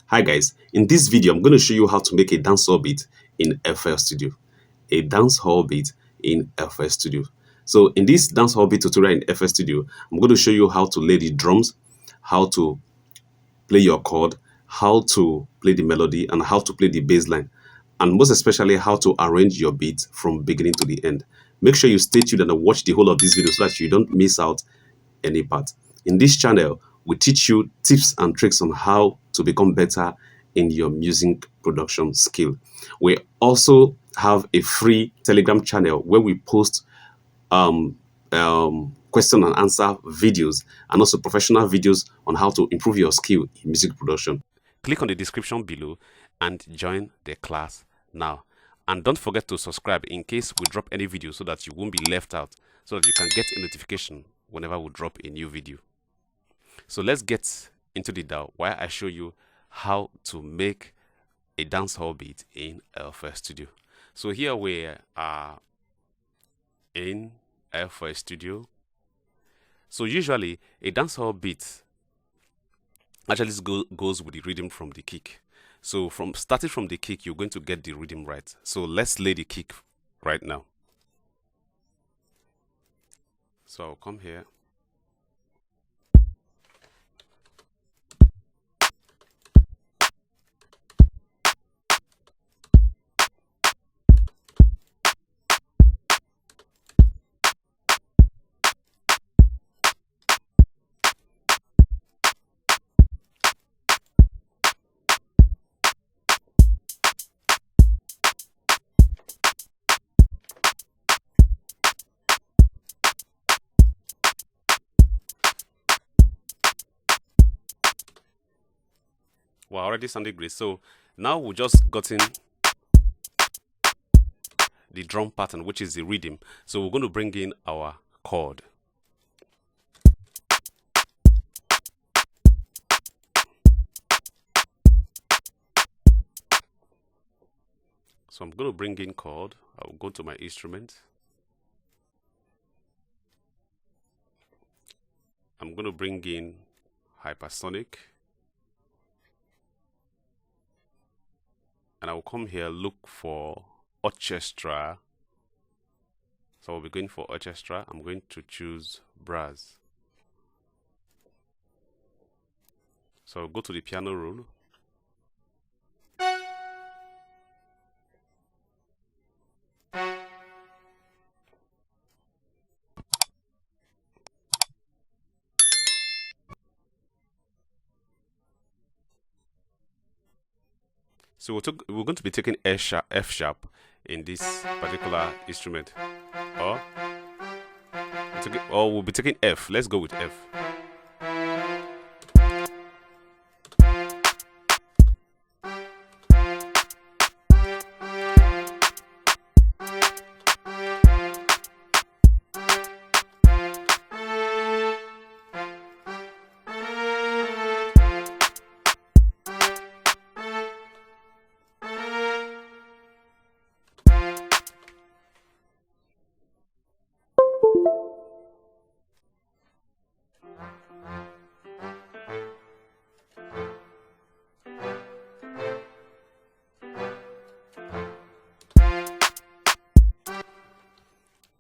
Hi guys, in this video I'm going to show you how to make a dancehall beat in FL Studio. A dancehall beat in FL Studio. So in this dancehall beat tutorial in FL Studio, I'm going to show you how to lay the drums, how to play your chord, how to play the melody, and how to play the bass line, and most especially how to arrange your beat from beginning to the end. Make sure you stay tuned and watch the whole of this video so that you don't miss out any part. In this channel, we teach you tips and tricks on how to become better in your music production skill. We also have a free Telegram channel where we post um, question and answer videos and also professional videos on how to improve your skill in music production. Click on the description below and join the class now. And don't forget to subscribe in case we drop any video so that you won't be left out, so that you can get a notification whenever we drop a new video. So let's get into the DAW while I show you how to make a dancehall beat in FL Studio. So here we are in FL Studio. So usually a dancehall beat actually goes with the rhythm from the kick. So starting from the kick, you're going to get the rhythm right. So let's lay the kick right now. So I'll come here. We're already sounding great. So now we just gotten the drum pattern, which is the rhythm. So we're going to bring in our chord. So I'm going to bring in chord. I will go to my instrument. I'm going to bring in hypersonic. And I will come here, look for orchestra. So I'll be going for orchestra. I'm going to choose brass. So I'll go to the piano roll. So we're going to be taking F sharp in this particular instrument, or we'll be taking F. Let's go with F.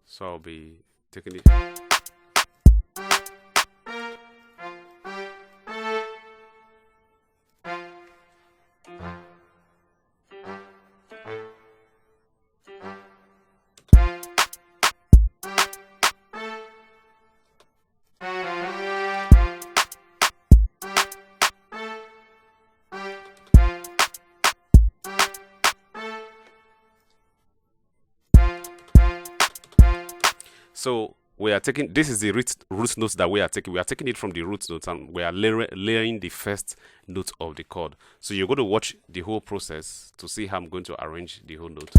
So I'll be taking it. So we are taking, this is the root notes that we are taking. We are taking it from the root notes and we are layering the first note of the chord. So you're going to watch the whole process to see how I'm going to arrange the whole note.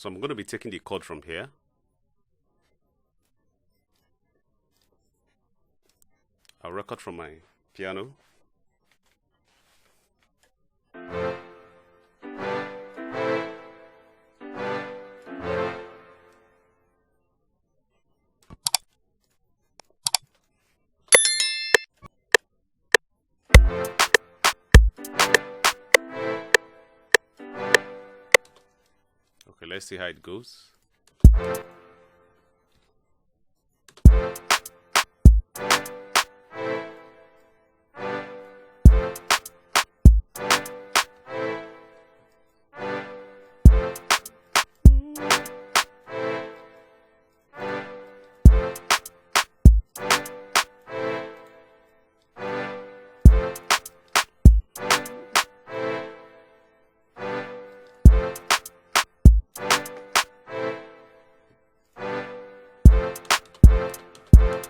So I'm going to be taking the chord from here. I'll record from my piano. Okay, let's see how it goes.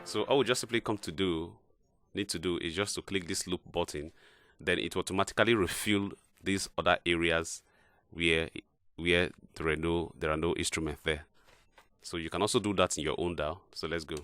So all we just simply need to do is just to click this loop button, then it automatically refill these other areas where there are no instruments there. So you can also do that in your own DAW. So let's go.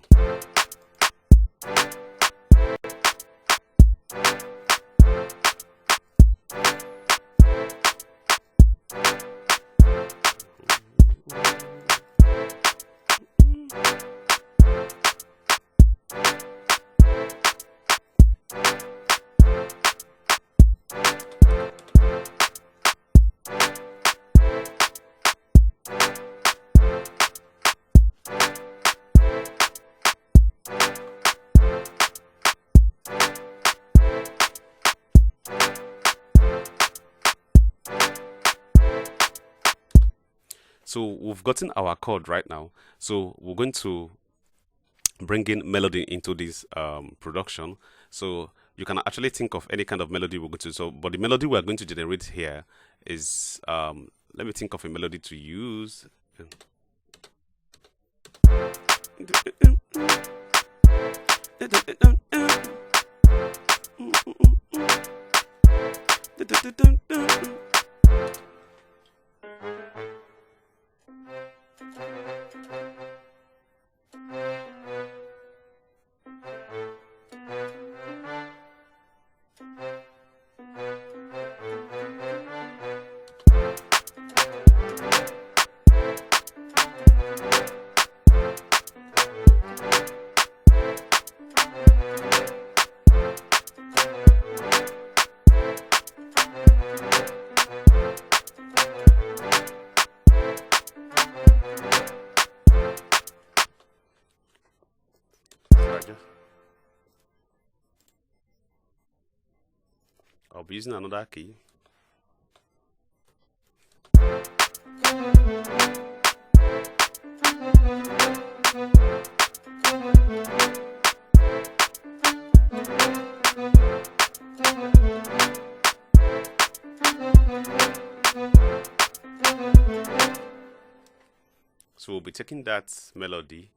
So we've gotten our chord right now. So we're going to bring in melody into this production. So you can actually think of any kind of melody we're going to. So, but the melody we're going to generate here is let me think of a melody to use. I'll be using another key. So we'll be taking that melody .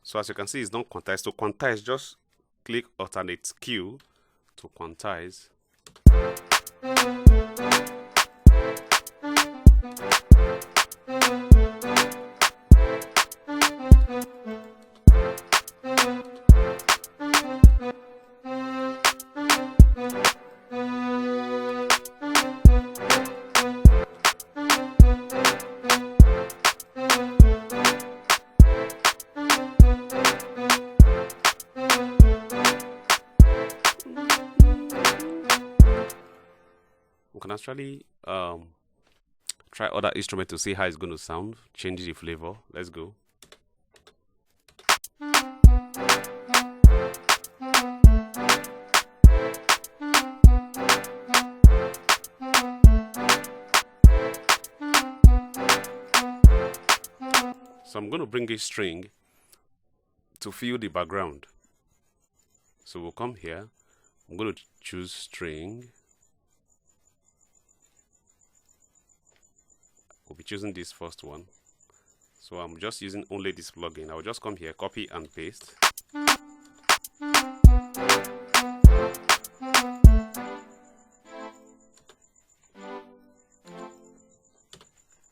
So as you can see, it's not quantized. To quantize, just click alternate Q to quantize. We can actually try other instruments to see how it's going to sound, change the flavor. Let's go. So I'm going to bring a string to fill the background. So we'll come here. I'm going to choose string. we'll be choosing this first one. So I'm just using only this plugin. I'll just come here, copy and paste.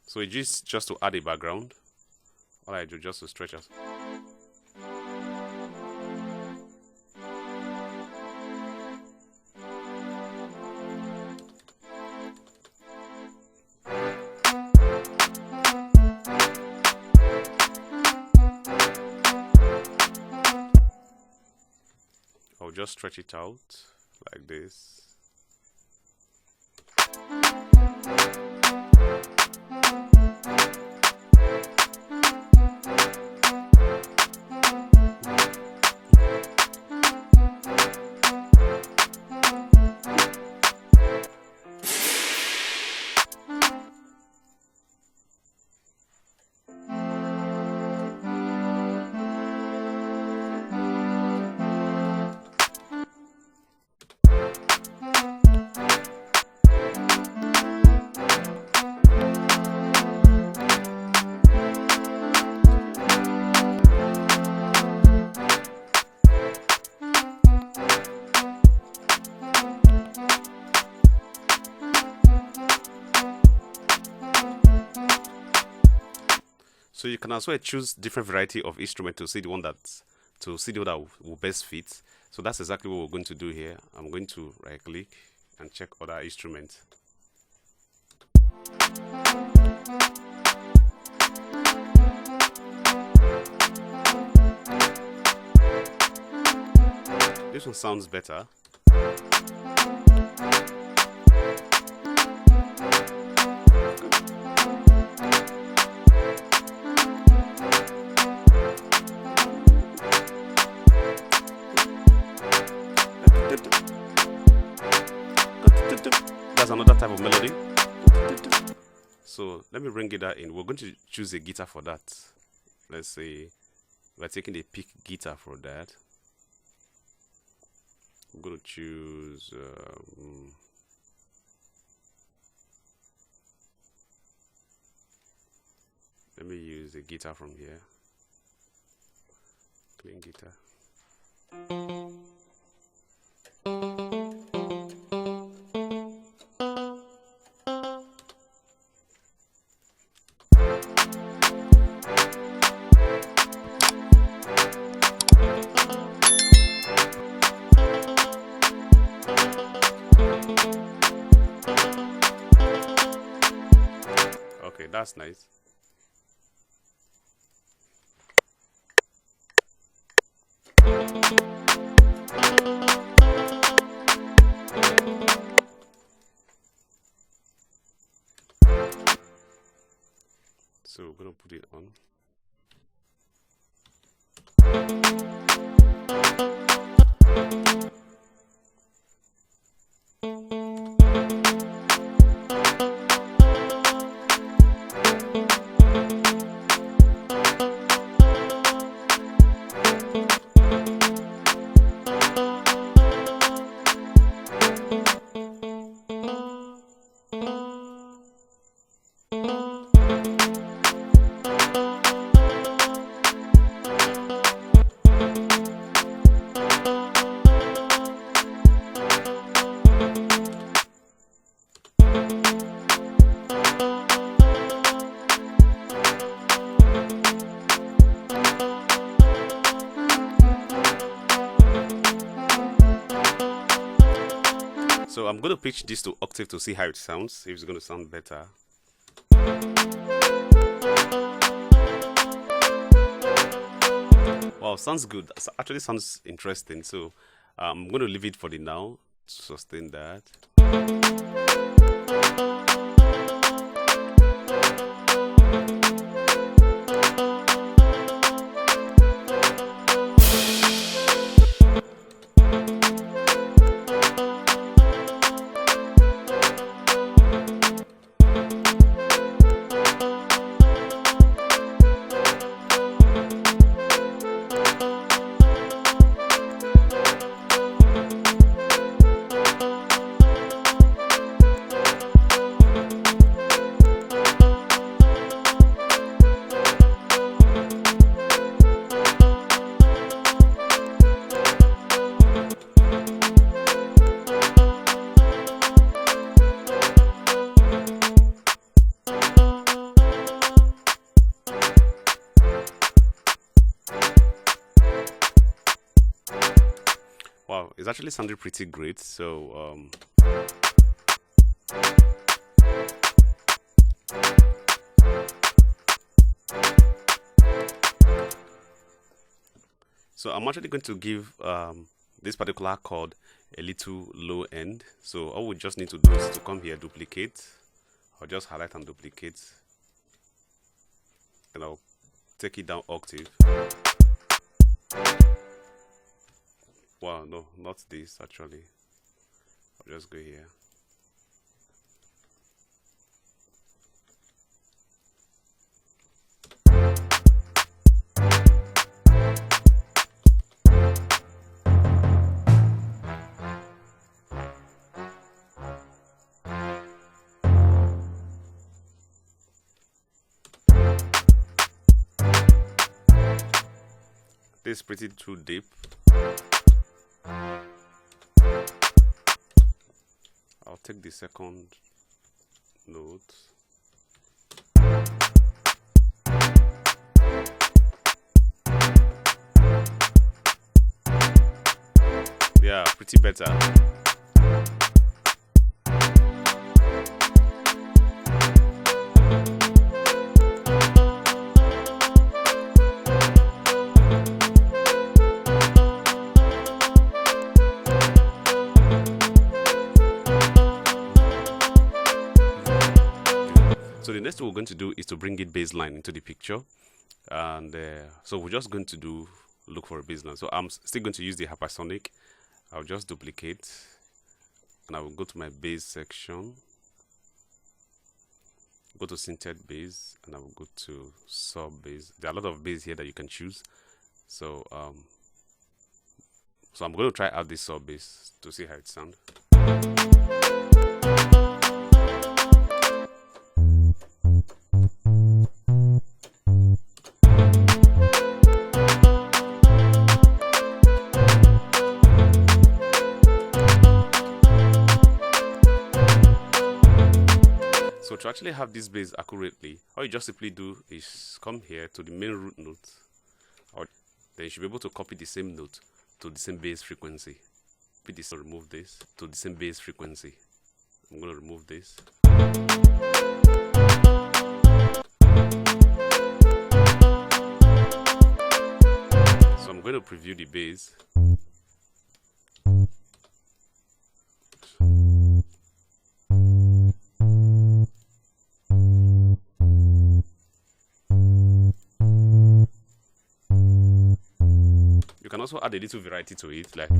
So it is just to add a background. All I do just to stretch out. I'll just stretch it out like this. So you can as well choose different variety of instrument to see the one that will best fit. So that's exactly what we're going to do here. I'm going to right click and check other instruments. This one sounds better. That's another type of melody. So let me bring it in. We're going to choose a guitar for that. Let's say we're taking a pick guitar for that. I'm going to choose let me use a guitar from here. Clean guitar. Okay, that's nice. So we're gonna put it on. So I'm going to pitch this to octave to see how it sounds, if it's going to sound better. Wow, sounds good. Actually sounds interesting. So I'm going to leave it for the now to sustain that. it's actually sounding pretty great. So I'm actually going to give this particular chord a little low end. So all we just need to do is to come here, duplicate, or just highlight and duplicate, and I'll take it down octave. Wow, no, not this actually. I'll just go here. This is pretty too deep. I'll take the second note. Yeah, pretty better. So the next thing we're going to do is to bring it baseline into the picture, and so we're just going to look for a baseline. So I'm still going to use the hypersonic. I'll just duplicate, and I will go to my bass section, go to synthetic bass, and I will go to sub bass. There are a lot of bass here that you can choose. So so I'm going to try out this sub bass to see how it sounds. So to actually have this bass accurately, all you just simply do is come here to the main root note, or then you should be able to copy the same note to the same bass frequency. Copy this, remove this to the same bass frequency. I'm going to remove this. So I'm going to preview the bass. You can also add a little variety to it, like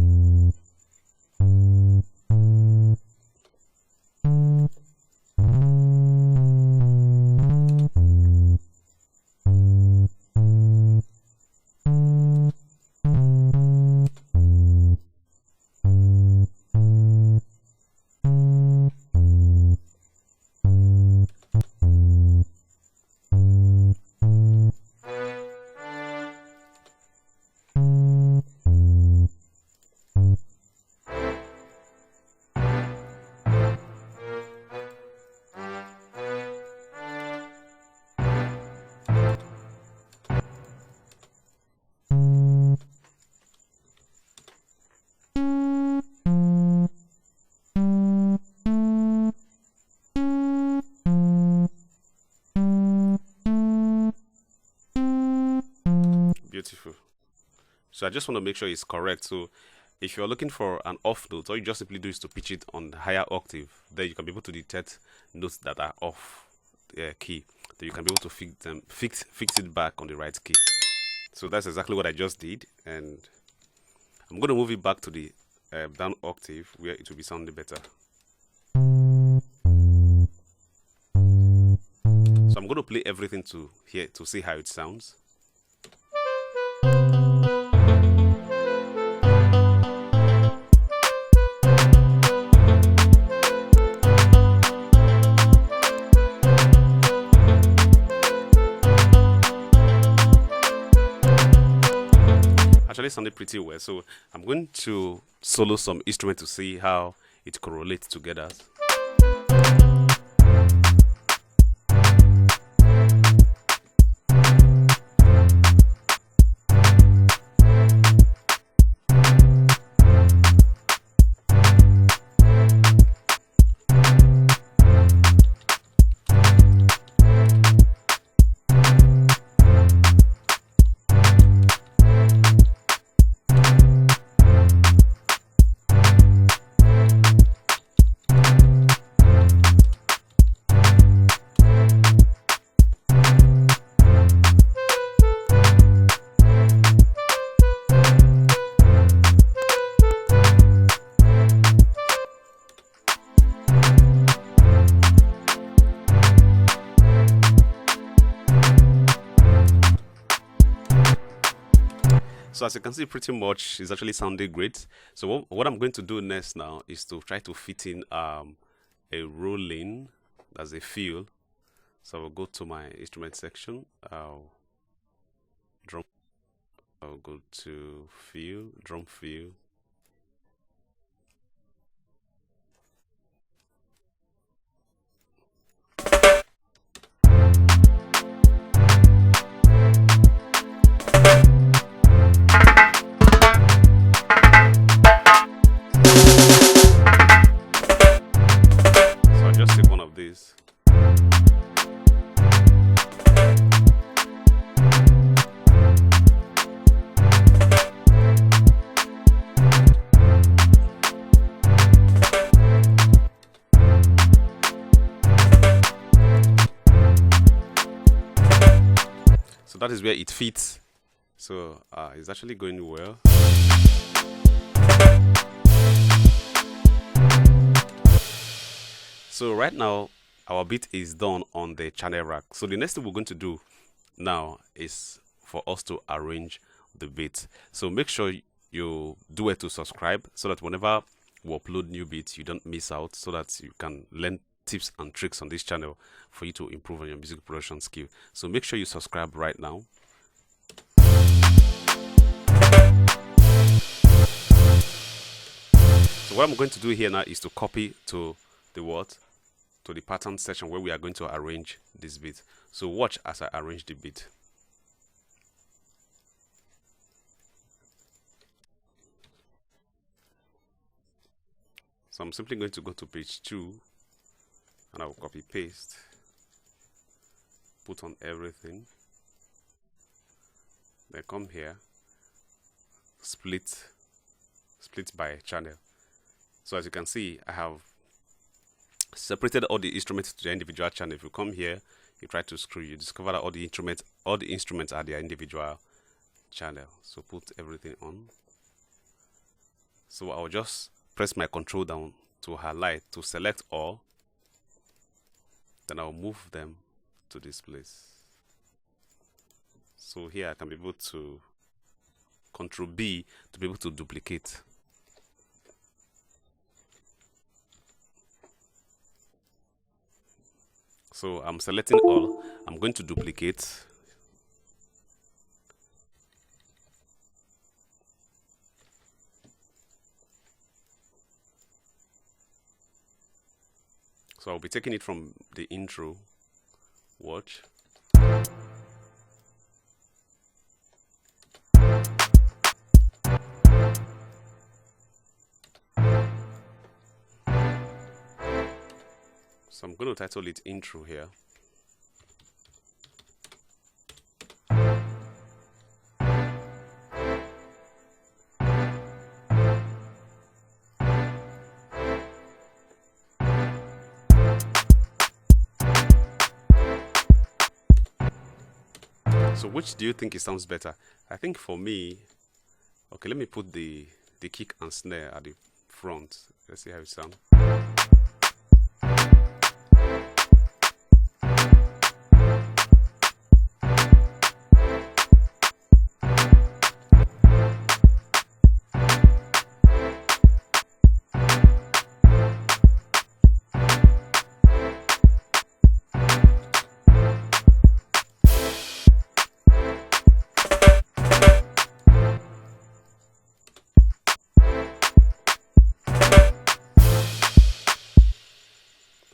beautiful. So I just want to make sure it's correct. So if you're looking for an off note, all you just simply do is to pitch it on the higher octave. Then you can be able to detect notes that are off key. Then you can be able to fix it back on the right key. So that's exactly what I just did, and I'm going to move it back to the down octave where it will be sounding better. So I'm going to play everything to hear to see how it sounds. Actually sounded pretty well, so I'm going to solo some instrument to see how it correlates together. So as you can see, pretty much it's actually sounding great. So what I'm going to do next now is to try to fit in a rolling as a fill. So I'll go to my instrument section. Drum. I'll go to fill, drum fill. So I just take one of these. So that is where it fits. So it's actually going well. So right now our beat is done on the channel rack. So the next thing we're going to do now is for us to arrange the beat. So make sure you do it to subscribe so that whenever we upload new beats you don't miss out, so that you can learn tips and tricks on this channel for you to improve on your music production skill. So make sure you subscribe right now. So what I'm going to do here now is to copy to the pattern section where we are going to arrange this beat. So watch as I arrange the beat. So I'm simply going to go to page 2 and I will copy paste, put on everything, then come here, split by channel. So as you can see, I have separated all the instruments to their individual channel. If you come here, you try to screw, you discover that all the instruments are their individual channel. So put everything on. So I'll just press my control down to highlight, to select all. Then I'll move them to this place. So here I can be able to Control B to be able to duplicate. So I'm selecting all. I'm going to duplicate. So I'll be taking it from the intro. Watch. So I'm going to title it intro here. So which do you think it sounds better? I think for me, okay, let me put the kick and snare at the front. Let's see how it sounds.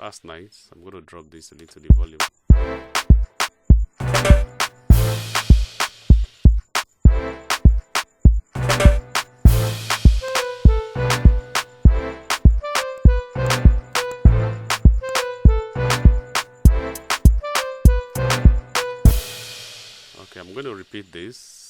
That's nice. I'm going to drop this a little, the volume. Okay, I'm going to repeat this.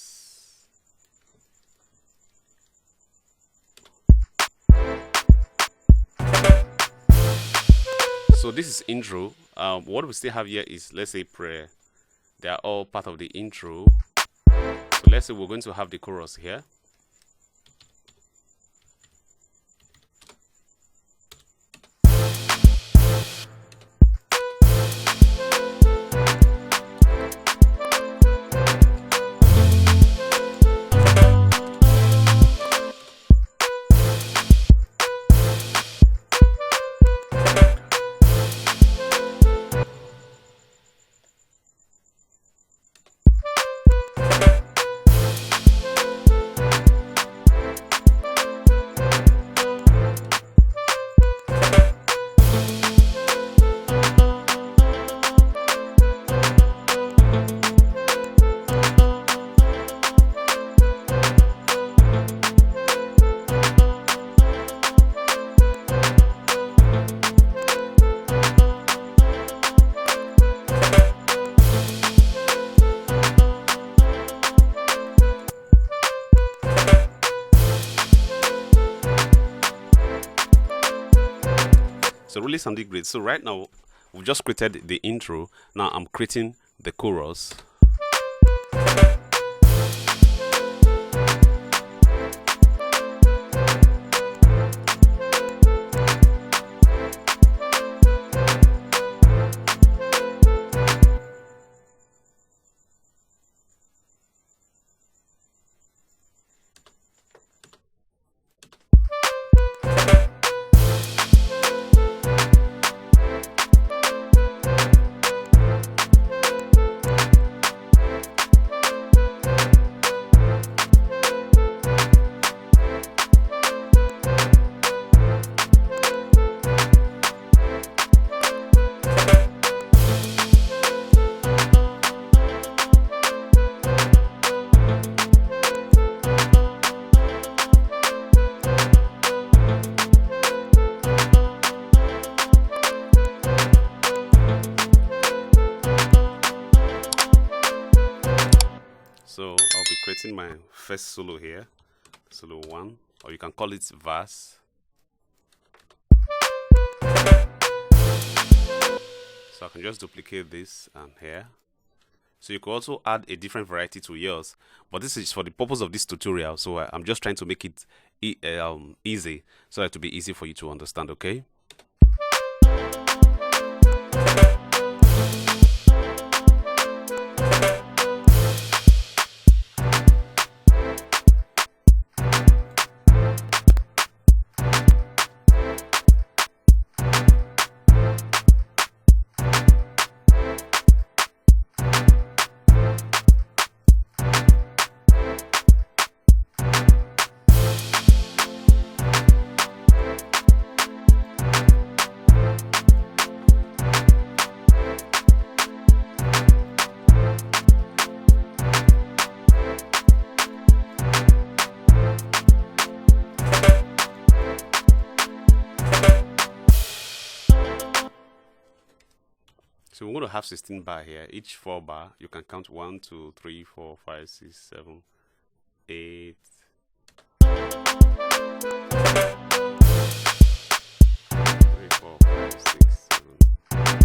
So this is intro. What we still have here is, let's say, prayer. They are all part of the intro. So let's say we're going to have the chorus here. really sounded great. So right now, we've just created the intro. Now I'm creating the chorus. So I'll be creating my first solo here, solo 1, or you can call it verse. So I can just duplicate this and here. So you can also add a different variety to yours, but this is for the purpose of this tutorial. So I'm just trying to make it easy, so that it will be easy for you to understand. Okay. So we're going to have 16 bar here. Each 4 bar, you can count 1, 2, 3, 4, 5, 6, 7, 8. 3, 4, 5, 6, 7, 8.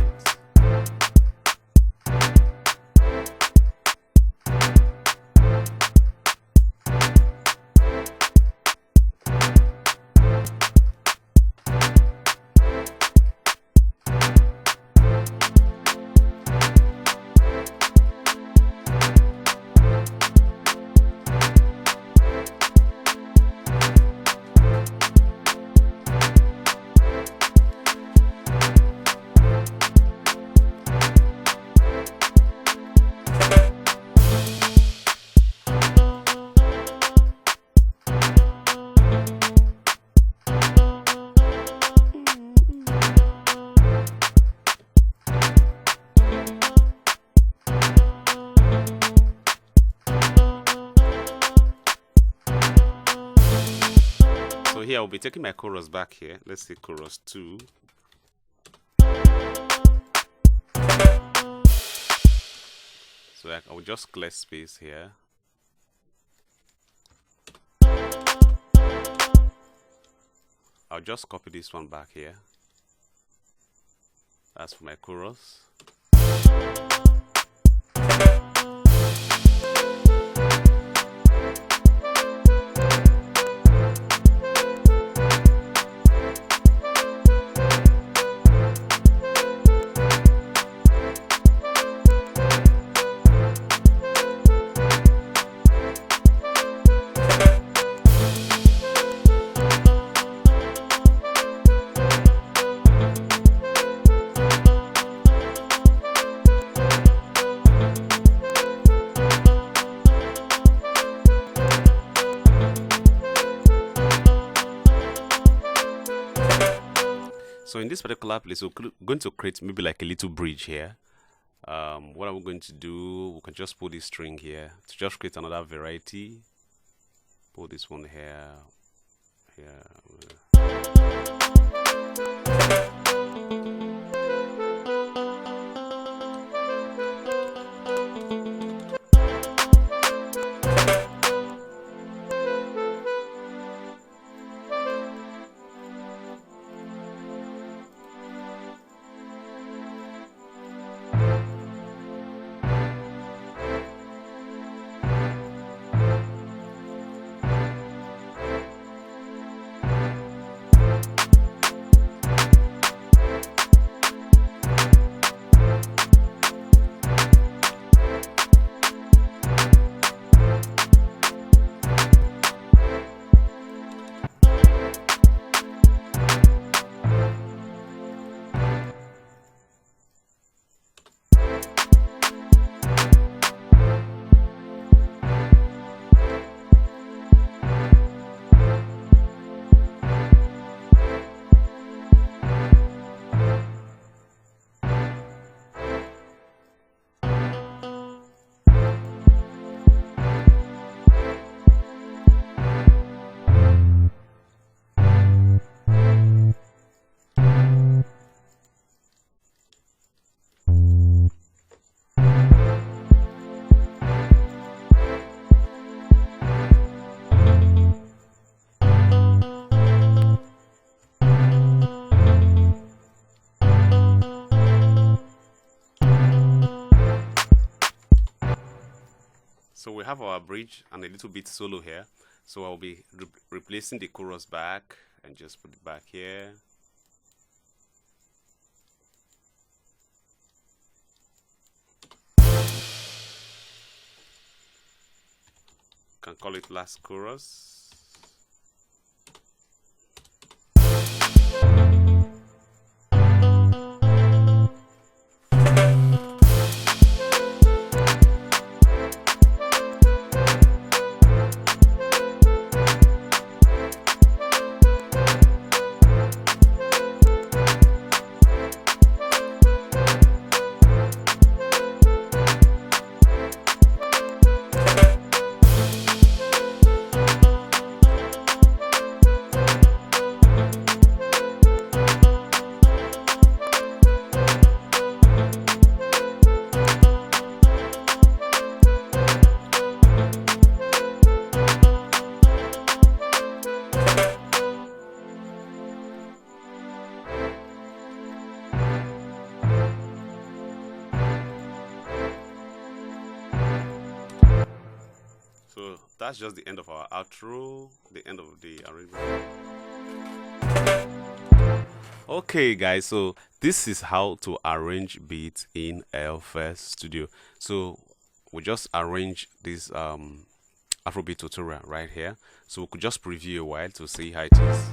Here I'll be taking my chorus back here. Let's say chorus 2. So I will just clear space here. I'll just copy this one back here. That's for my chorus. So in this particular place, we're going to create maybe like a little bridge here. What are we going to do? We can just put this string here to just create another variety. Put this one here, So we have our bridge and a little bit solo here. So I'll be replacing the chorus back and just put it back here. Can call it last chorus. So that's just the end of our outro, the end of the arrangement. Okay guys, so this is how to arrange beats in FL Studio. So we just arrange this Afrobeat tutorial right here. So we could just preview a while to see how it is.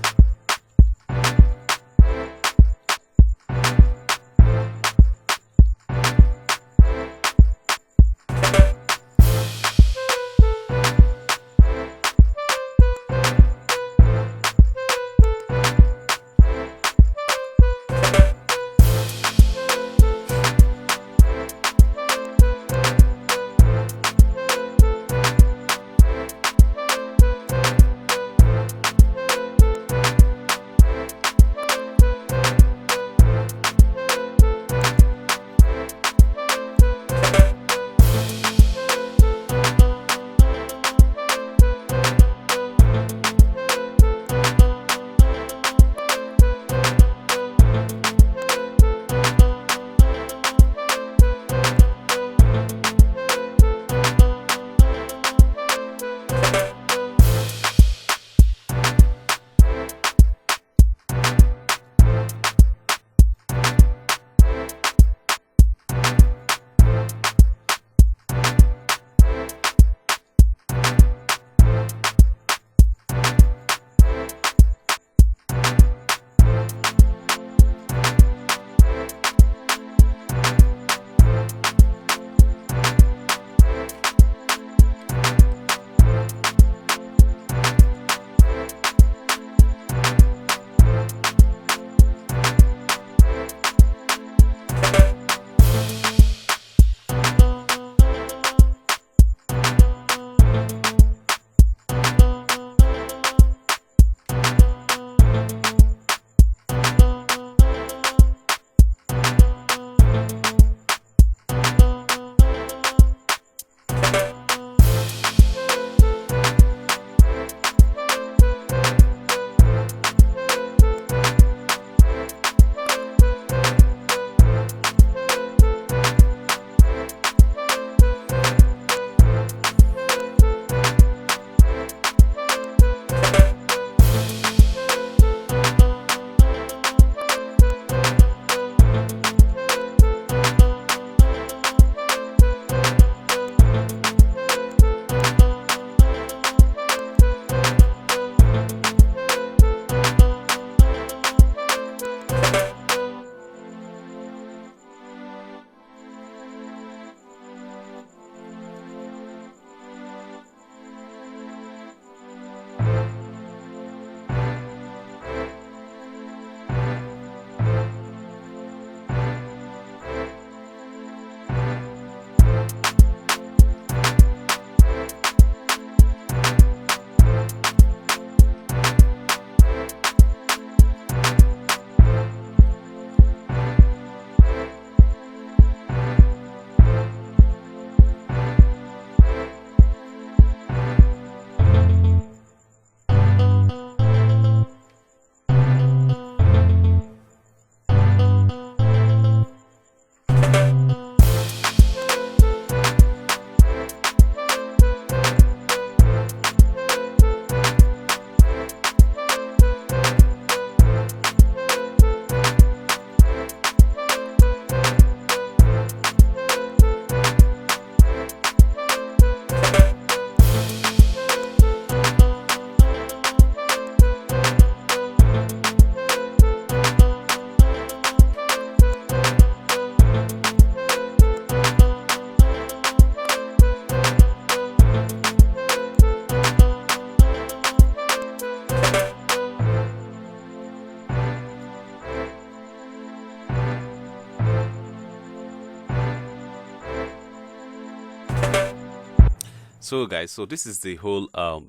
So guys, so this is the whole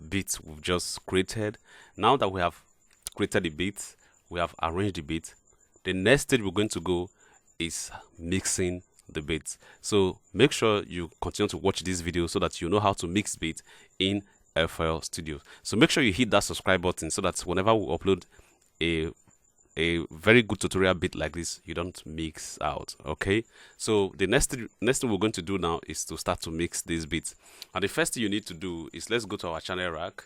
beat we've just created. Now that we have created the beat, we have arranged the beat, the next stage we're going to go is mixing the beats. So make sure you continue to watch this video so that you know how to mix beat in FL Studio. So make sure you hit that subscribe button so that whenever we upload a very good tutorial beat like this, you don't mix out. Okay, so the next thing we're going to do now is to start to mix these beats. And the first thing you need to do is, let's go to our channel rack.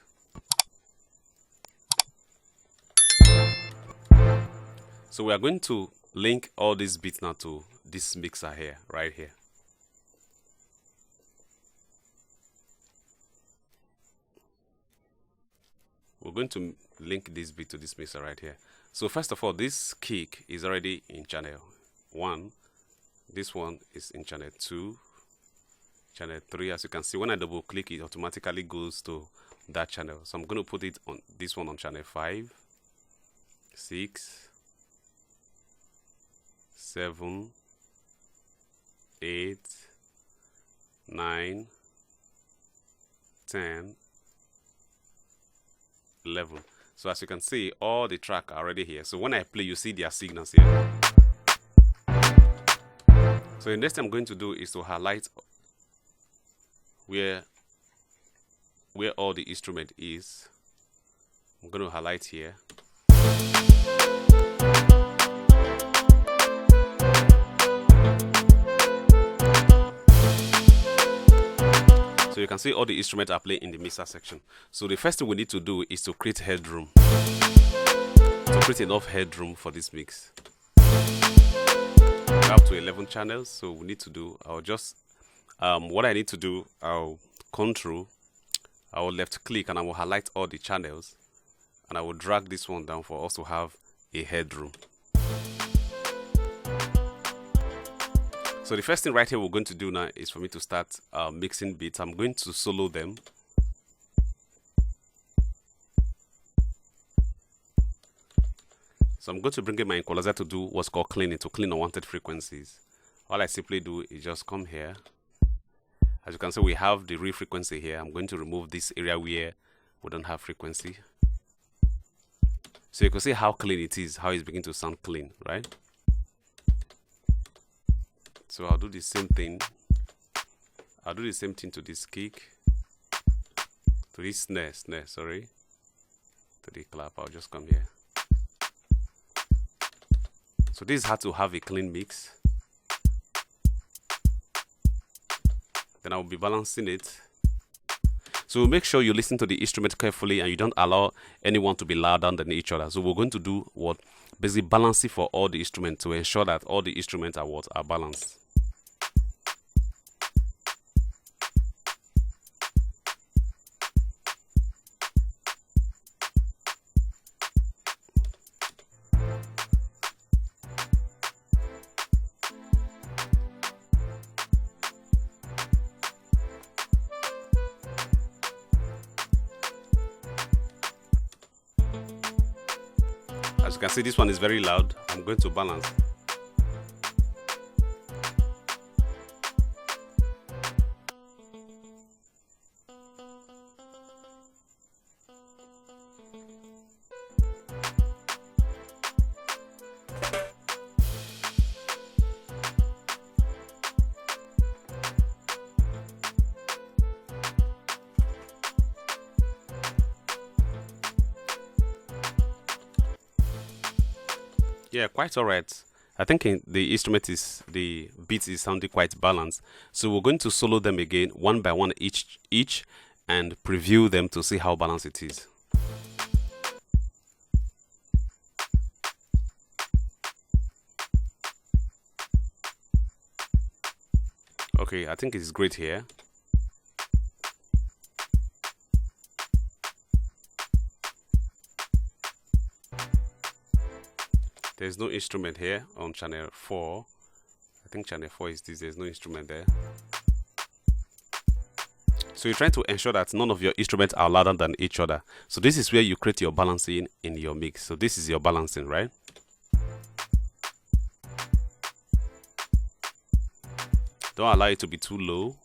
So we are going to link all these beats now to this mixer here, right here. We're going to link this beat to this mixer right here. So first of all, this kick is already in channel 1. This one is in channel 2, channel 3. As you can see, when I double click, it automatically goes to that channel. So I'm going to put it on this one on channel 5, 6, 7, 8, 9, 10, 11. So as you can see, all the track are already here. So when I play, you see their signals here. So the next thing I'm going to do is to highlight where all the instrument is. I'm going to highlight here. So you can see all the instruments are playing in the mixer section. So the first thing we need to do is to create headroom. To create enough headroom for this mix. We're up to 11 channels, so we need to do, I'll just, what I need to do, I'll left click and I will highlight all the channels. And I will drag this one down for us to have a headroom. So the first thing right here we're going to do now is for me to start mixing beats. I'm going to solo them. So I'm going to bring in my equalizer to do what's called cleaning, to clean unwanted frequencies. All I simply do is just come here. As you can see, we have the real frequency here. I'm going to remove this area where we don't have frequency. So you can see how clean it is, how it's beginning to sound clean, right? So I'll do the same thing. I'll do the same thing to this kick, to this snare, sorry, to the clap. I'll just come here. So this has to have a clean mix. Then I'll be balancing it. So make sure you listen to the instrument carefully and you don't allow anyone to be louder than each other. So we're going to do what? Basically balancing for all the instruments to ensure that all the instruments are balanced. As you can see, this one is very loud. I'm going to balance. Yeah, quite alright. I think the beat is sounding quite balanced. So we're going to solo them again, one by one each, and preview them to see how balanced it is. Okay, I think it's great here. There's no instrument here on channel 4. I think channel 4 is this. There's no instrument there. So you're trying to ensure that none of your instruments are louder than each other. So this is where you create your balancing in your mix. So this is your balancing, right? Don't allow it to be too low.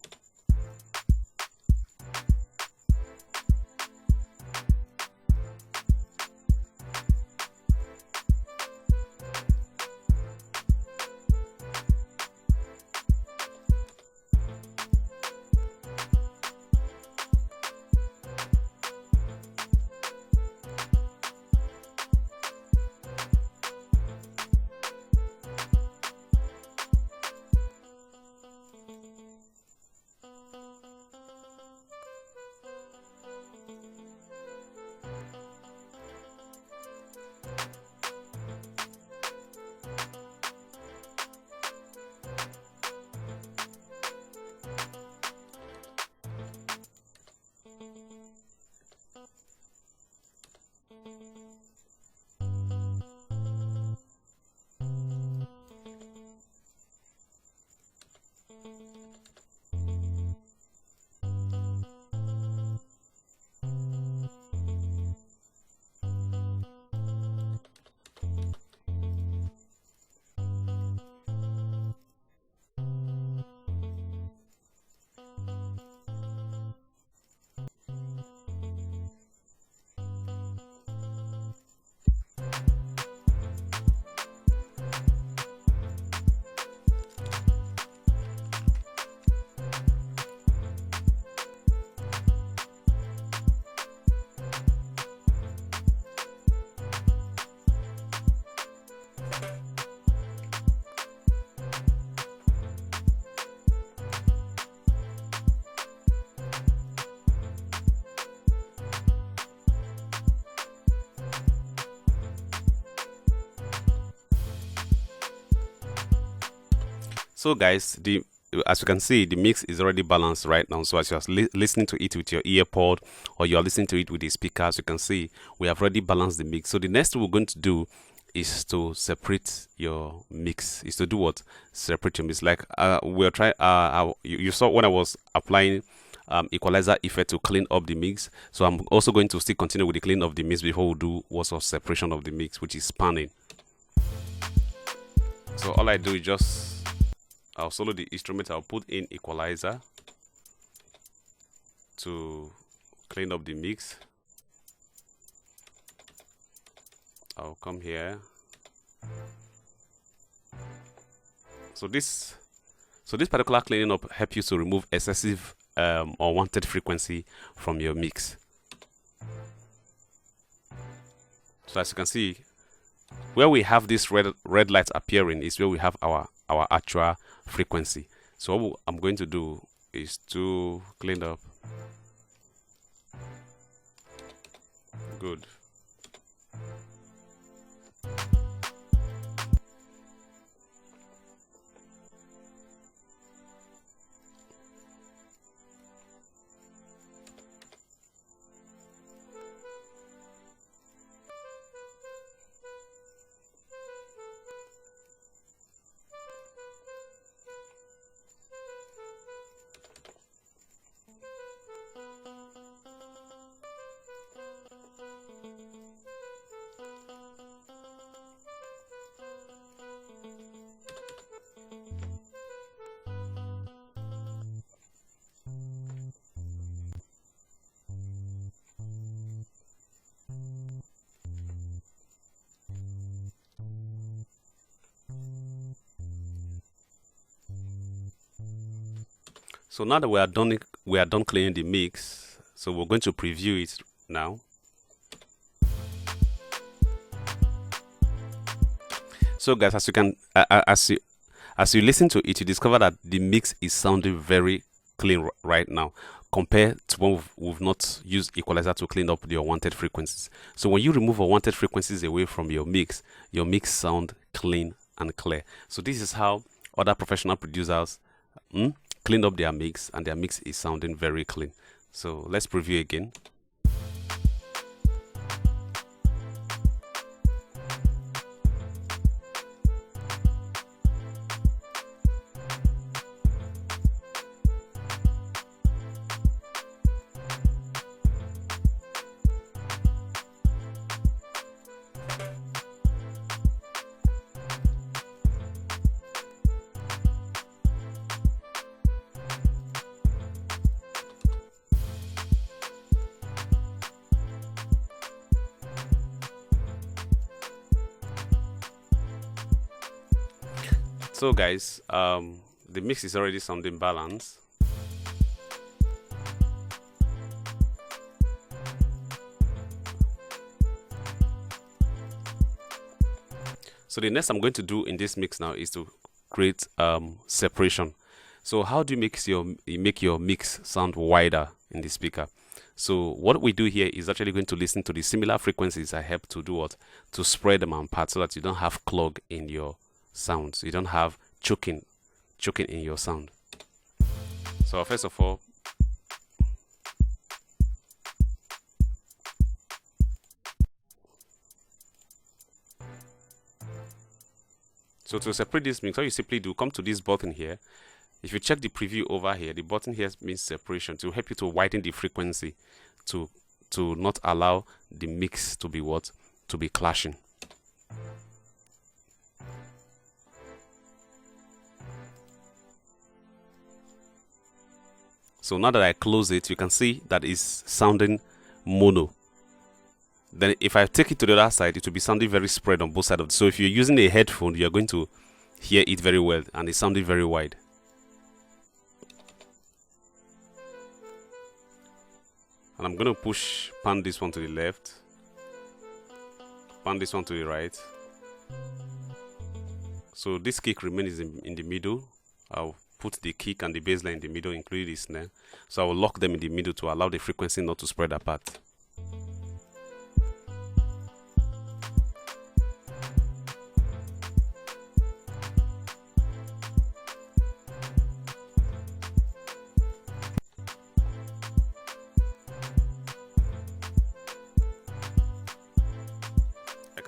So guys, as you can see, the mix is already balanced right now. So as you're listening to it with your ear pod, or you're listening to it with the speakers, you can see we have already balanced the mix. So the next thing we're going to do is to separate your mix. Is to do what? Separate your mix. Like we're trying. You saw when I was applying equalizer effect to clean up the mix. So I'm also going to still continue with the clean of the mix before we do what's of separation of the mix, which is panning. So all I do is just I'll solo the instrument. I'll put in equalizer to clean up the mix. I'll come here. So this particular cleaning up helps you to remove excessive unwanted frequency from your mix. So as you can see, where we have this red light appearing is where we have our actual frequency. So what I'm going to do is to clean up. Good. So now that we are done cleaning the mix, so we're going to preview it now. So guys, as you can as you listen to it, you discover that the mix is sounding very clean right now compared to when we've not used equalizer to clean up the unwanted frequencies. So when you remove unwanted frequencies away from your mix sound clean and clear. So this is how other professional producers clean up their mix, and their mix is sounding very clean. So let's preview again. So guys, the mix is already sounding balanced. So the next I'm going to do in this mix now is to create separation. So how do you make your mix sound wider in the speaker? So what we do here is actually going to listen to the similar frequencies I help to do what? To spread them apart so that you don't have clog in your sounds. You don't have choking in your sound. So first of all, so to separate this mix, what you simply do, come to this button here. If you check the preview over here, the button here means separation, to help you to widen the frequency to not allow the mix to be what? To be clashing. So now that I close it, you can see that it's sounding mono. Then if I take it to the other side, it will be sounding very spread on both sides. So if you're using a headphone, you're going to hear it very well, and it's sounding very wide. And I'm going to pan this one to the left, pan this one to the right. So this kick remains in the middle. I'll put the kick and the bass line in the middle, including the snare. So I will lock them in the middle to allow the frequency not to spread apart.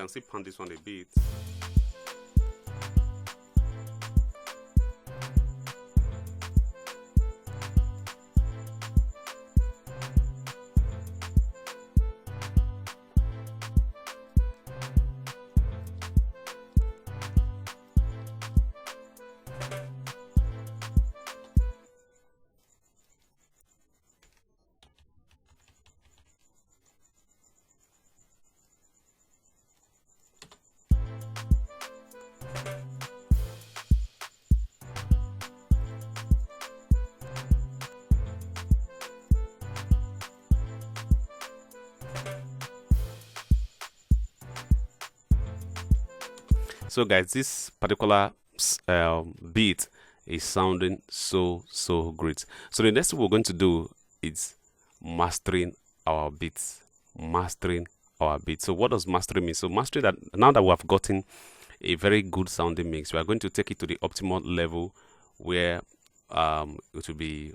can still pan this one a bit. So guys, this particular beat is sounding so great. So the next thing we're going to do is mastering our beats. So what does mastering mean? So mastering, that now that we have gotten a very good sounding mix, we are going to take it to the optimal level where it will be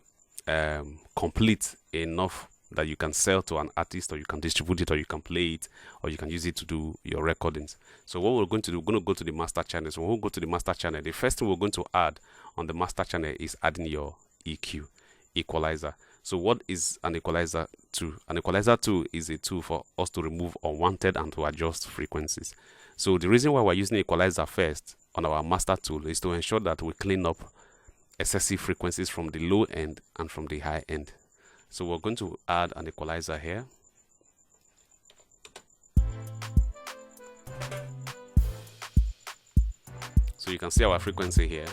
complete enough that you can sell to an artist, or you can distribute it, or you can play it, or you can use it to do your recordings. So what we're going to do, we're going to go to the master channel. So when we go to the master channel, the first thing we're going to add on the master channel is adding your EQ, equalizer. So what is an equalizer tool? An equalizer tool is a tool for us to remove unwanted and to adjust frequencies. So the reason why we're using equalizer first on our master tool is to ensure that we clean up excessive frequencies from the low end and from the high end. So we're going to add an equalizer here. So you can see our frequency here.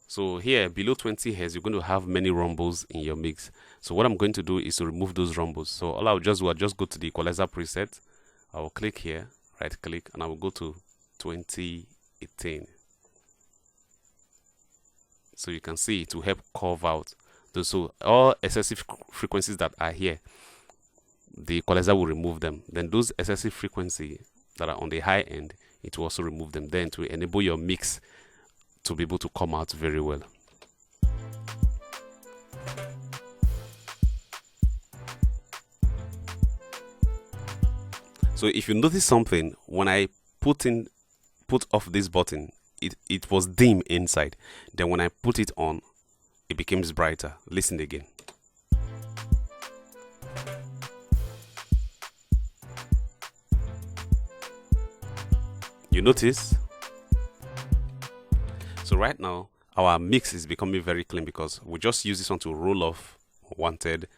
So here below 20 Hz, you're going to have many rumbles in your mix. So what I'm going to do is to remove those rumbles. So all I'll just do, I'll just go to the equalizer preset. I will click here, right click, and I will go to 2018. So you can see it will help carve out those. So all excessive frequencies that are here, the equalizer will remove them. Then those excessive frequencies that are on the high end, it will also remove them, then to enable your mix to be able to come out very well. So if you notice something, when I put off this button, it was dim inside. Then when I put it on, it becomes brighter. Listen again. You notice? So right now, our mix is becoming very clean because we just use this one to roll off wanted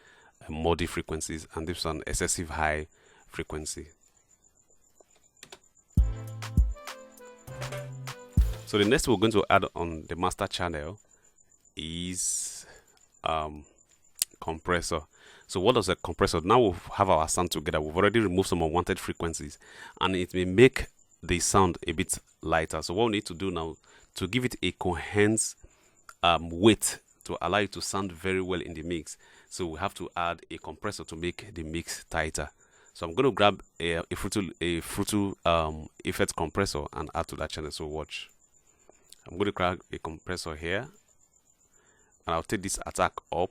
muddy frequencies and this one excessive high frequency. So the next we're going to add on the master channel is compressor. So what does a compressor? Now we have our sound together. We've already removed some unwanted frequencies and it may make the sound a bit lighter. So what we need to do now to give it a coherent weight to allow it to sound very well in the mix. So we have to add a compressor to make the mix tighter. So I'm going to grab a Fruity effect compressor and add to that channel. So watch. I'm going to grab a compressor here and I'll take this attack up.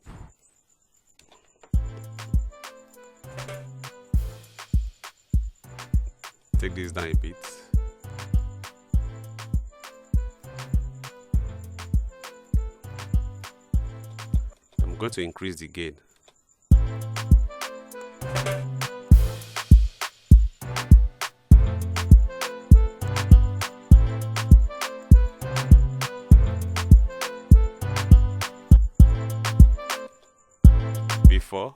Take this down a bit. I'm going to increase the gain. Before.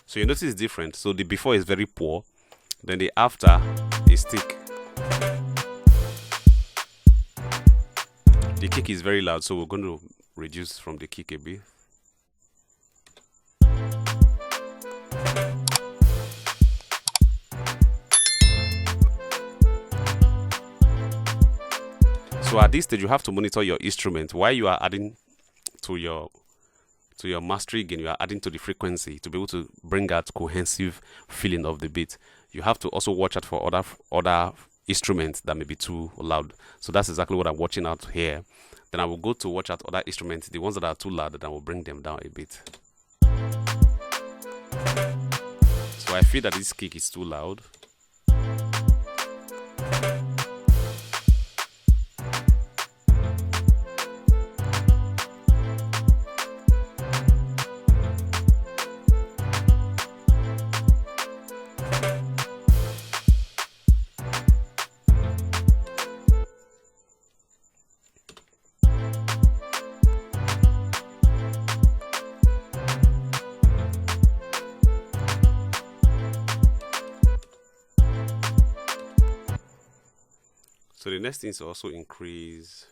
So you notice it's different. So the before is very poor, then the after is thick. The kick is very loud, so we're going to reduce from the kick a bit. So at this stage, you have to monitor your instrument while you are adding to your mastery gain. You are adding to the frequency to be able to bring out cohesive feeling of the beat. You have to also watch out for other instruments that may be too loud. So that's exactly what I'm watching out here. Then I will go to watch out other instruments, the ones that are too loud, and I will bring them down a bit. So I feel that this kick is too loud. So the next thing is to also increase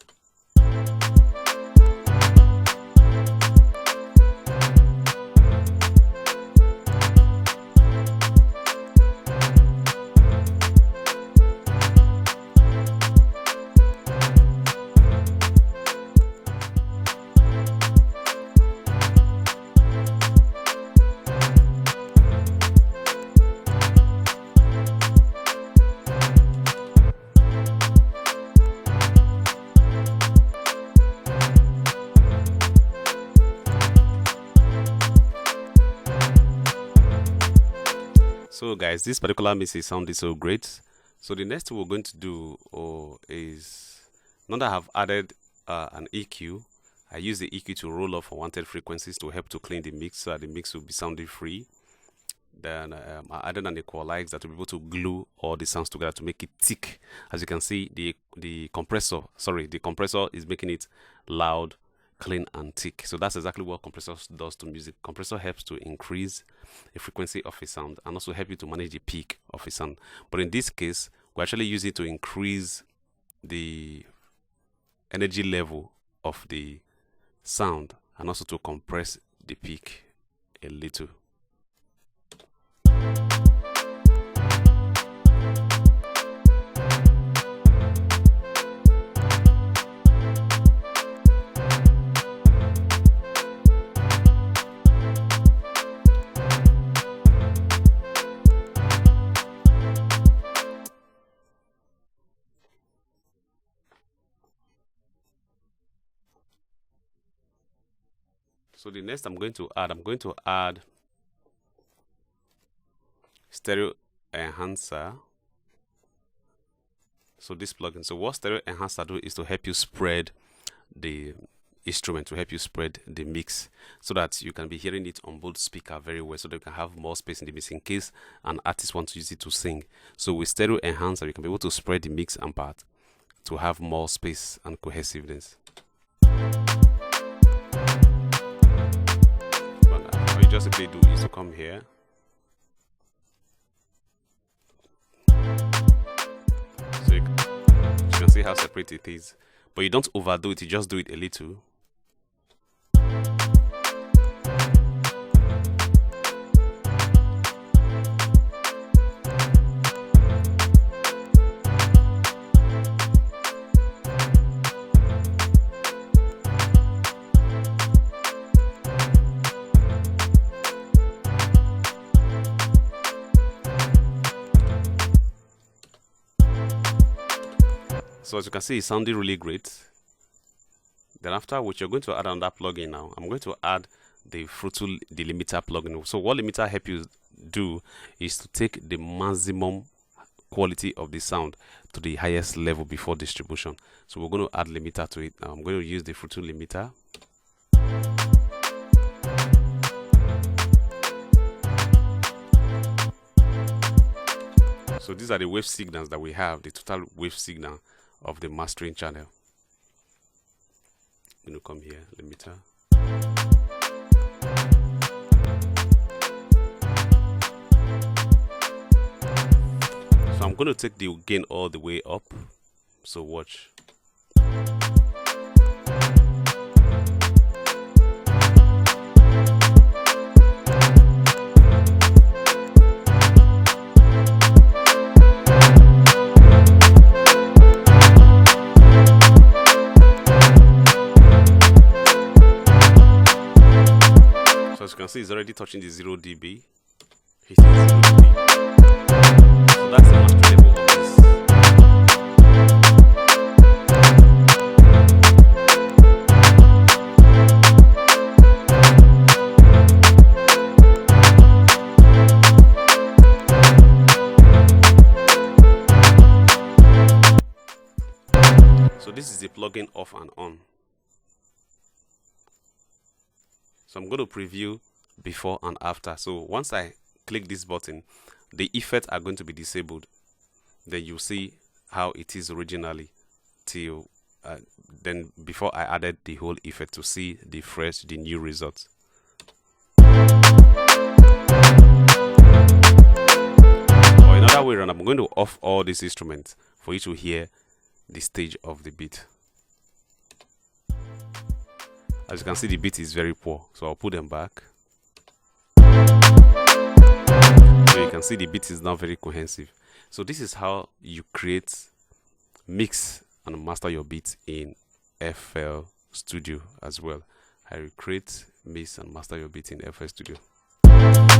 So guys, this particular mix is sounding so great. So the next thing we're going to do is, now that I have added an EQ, I use the EQ to roll off unwanted frequencies to help to clean the mix so that the mix will be sounding free. Then I added an equalizer to be able to glue all the sounds together to make it thick. As you can see, the compressor is making it loud, clean and thick. So that's exactly what compressor does to music. Compressor helps to increase the frequency of a sound and also help you to manage the peak of a sound. But in this case, we actually use it to increase the energy level of the sound and also to compress the peak a little. So the next I'm going to add stereo enhancer. So this plugin. So what stereo enhancer do is to help you spread the instrument, to help you spread the mix so that you can be hearing it on both speaker very well, so that you can have more space in the mix in case an artist wants to use it to sing. So with stereo enhancer, you can be able to spread the mix and part to have more space and cohesiveness. All you just simply do is to come here, so you can see how separate it is, but you don't overdo it, you just do it a little. So as you can see, it's sounding really great. Then after which, you're going to add another plugin now. I'm going to add the Fruity limiter plugin. So what limiter help you do is to take the maximum quality of the sound to the highest level before distribution. So we're going to add limiter to it now. I'm going to use the Fruity limiter. So these are the wave signals that we have, the total wave signal of the mastering channel. I'm going to come here, limiter. So I'm going to take the gain all the way up. So watch. As you can see, it's already touching the 0 dB. Hitting 0 dB. So that's the master level of this. So this is the plugin off and on. So I'm going to preview before and after. So once I click this button, the effects are going to be disabled. Then you see how it is originally till then before I added the whole effect to see the new results. Or another way around, I'm going to off all these instruments for you to hear the stage of the beat. As you can see, the beat is very poor, so I'll put them back. So you can see the beat is not very cohesive. So this is how you create, mix and master your beats in FL Studio as well. How you create, mix and master your beats in FL Studio.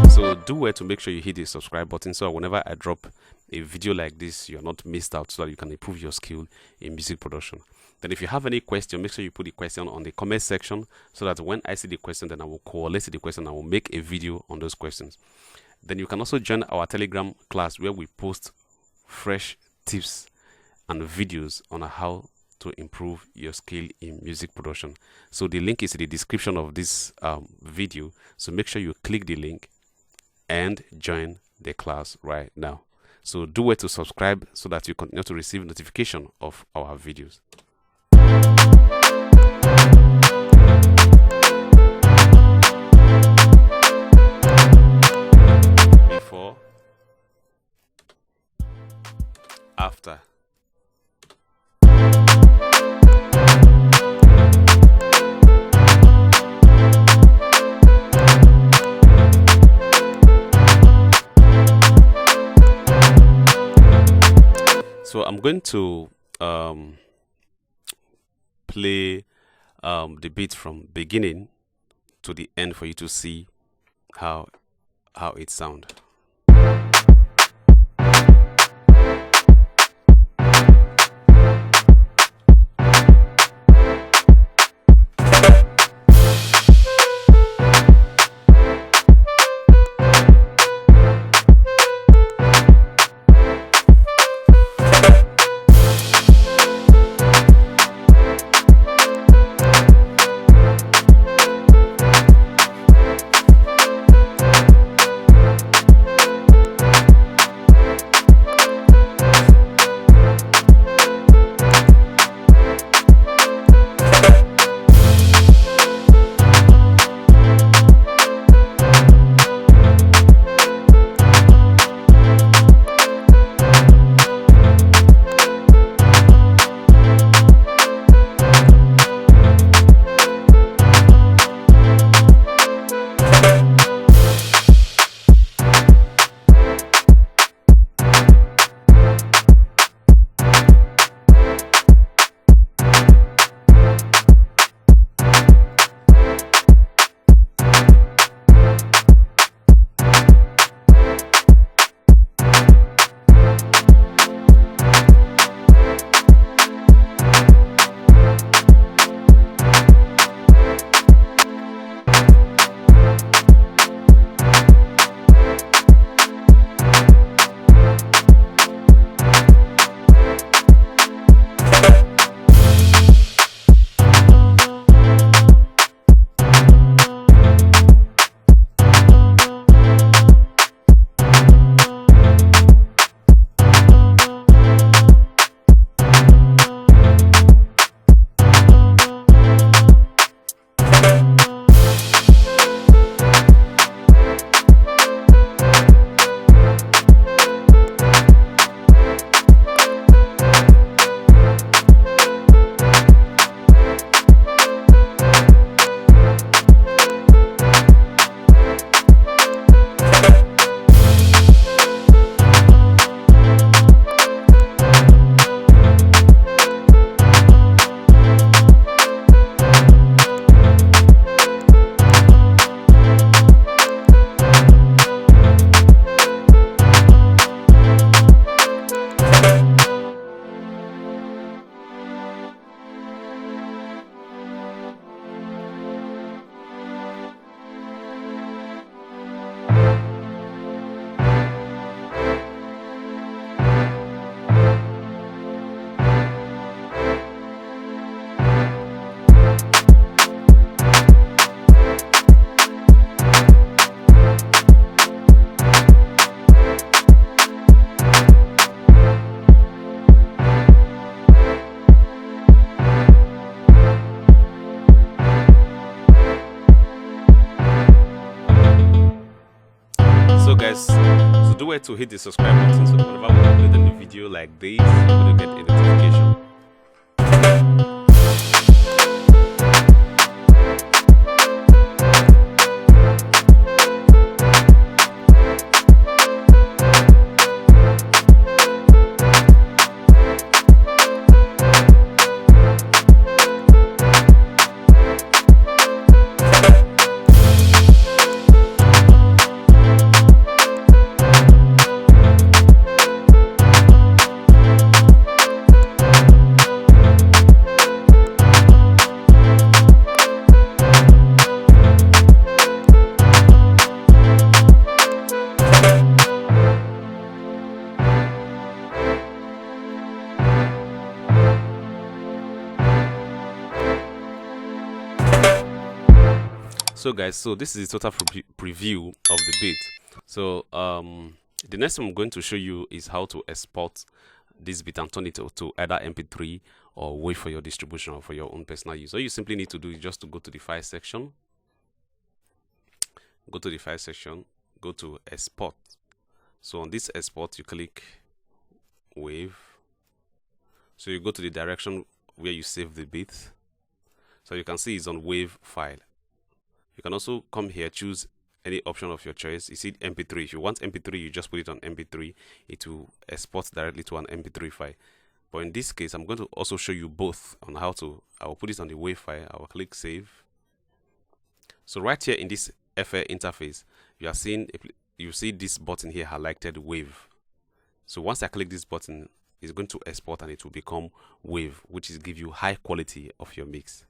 So do well to make sure you hit the subscribe button so whenever I drop a video like this, you're not missed out, so that you can improve your skill in music production. Then if you have any question, make sure you put the question on the comment section so that when I see the question, then I will collate the question. I will make a video on those questions. Then you can also join our Telegram class where we post fresh tips and videos on how to improve your skill in music production. So the link is in the description of this video. So make sure you click the link and join the class right now. So do well to subscribe so that you continue to receive notification of our videos. Before, after. So I'm going to play the beat from beginning to the end for you to see how it sounds. do well to hit the subscribe button so that whenever we upload a new video like this, you're going to get a notification. So guys, so this is the total preview of the beat. So the next thing I'm going to show you is how to export this beat and turn it to either mp3 or wait for your distribution or for your own personal use. All you simply need to do is just to go to the file section, go to export. So on this export you click wave, so you go to the direction where you save the beat. So you can see it's on wave file. You can also come here, choose any option of your choice. You see mp3. If you want mp3, you just put it on mp3. It will export directly to an mp3 file. But in this case, I'm going to also show you both on how to. I will put it on the wave file. I will click save. So right here in this FL interface, you see this button here highlighted wave. So once I click this button, it's going to export and it will become wave, which is give you high quality of your mix.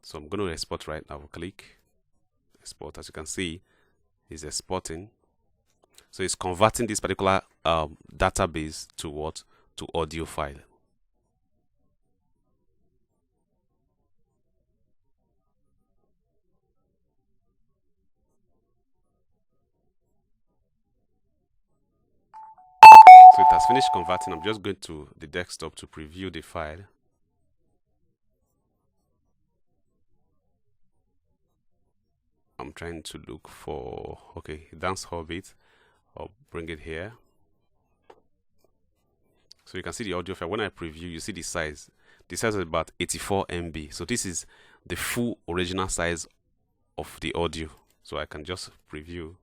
So I'm going to export right now. Click export. As you can see, it's exporting. So it's converting this particular database to what? To audio file. So it has finished converting. I'm just going to the desktop to preview the file. I'm trying to look for, okay, Dancehall beat. I'll bring it here. So you can see the audio file. When I preview, you see the size. The size is about 84 MB. So this is the full original size of the audio. So I can just preview.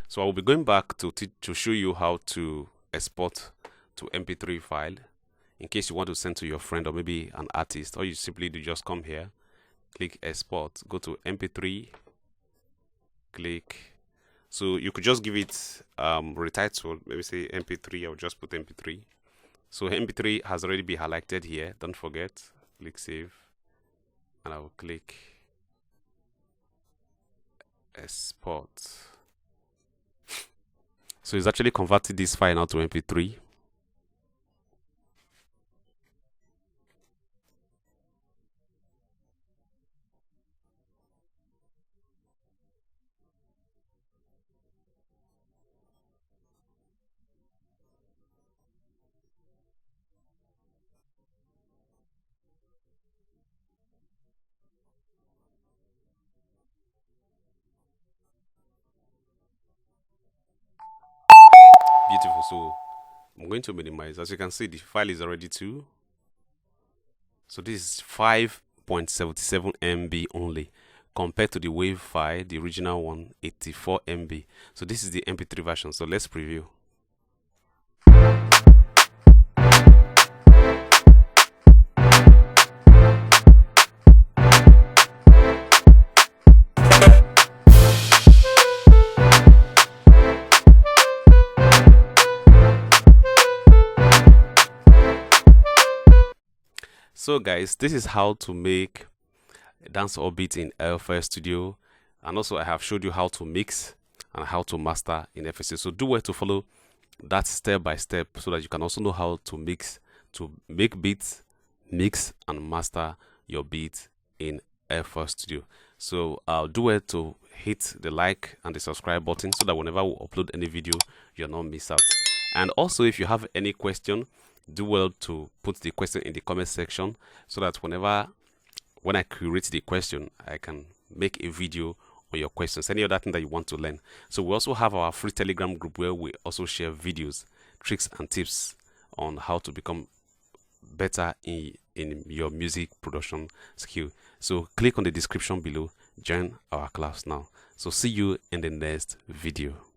So I will be going back to show you how to export to mp3 file in case you want to send to your friend or maybe an artist. Or you simply do just come here, click export, go to mp3, click. So you could just give it retitle, maybe say mp3. I'll just put mp3. So mp3 has already been highlighted here, don't forget. Click save and I will click export. So it's actually converted this file now to mp3. Beautiful. So I'm going to minimize. As you can see, the file is already 2. So this is 5.77 MB only, compared to the wave file, the original one, 84 MB. So this is the mp3 version. So let's preview. So guys, this is how to make a dancehall beat in FL Studio, and also I have showed you how to mix and how to master in FL Studio. So do well to follow that step by step so that you can also know how to make beats, mix and master your beat in FL Studio. So do well to hit the like and the subscribe button so that whenever we upload any video, you'll not miss out. And also, if you have any question, do well to put the question in the comment section so that whenever when I curate the question, I can make a video on your questions, any other thing that you want to learn. So we also have our free Telegram group where we also share videos, tricks and tips on how to become better in your music production skill. So click on the description below, join our class now. So see you in the next video.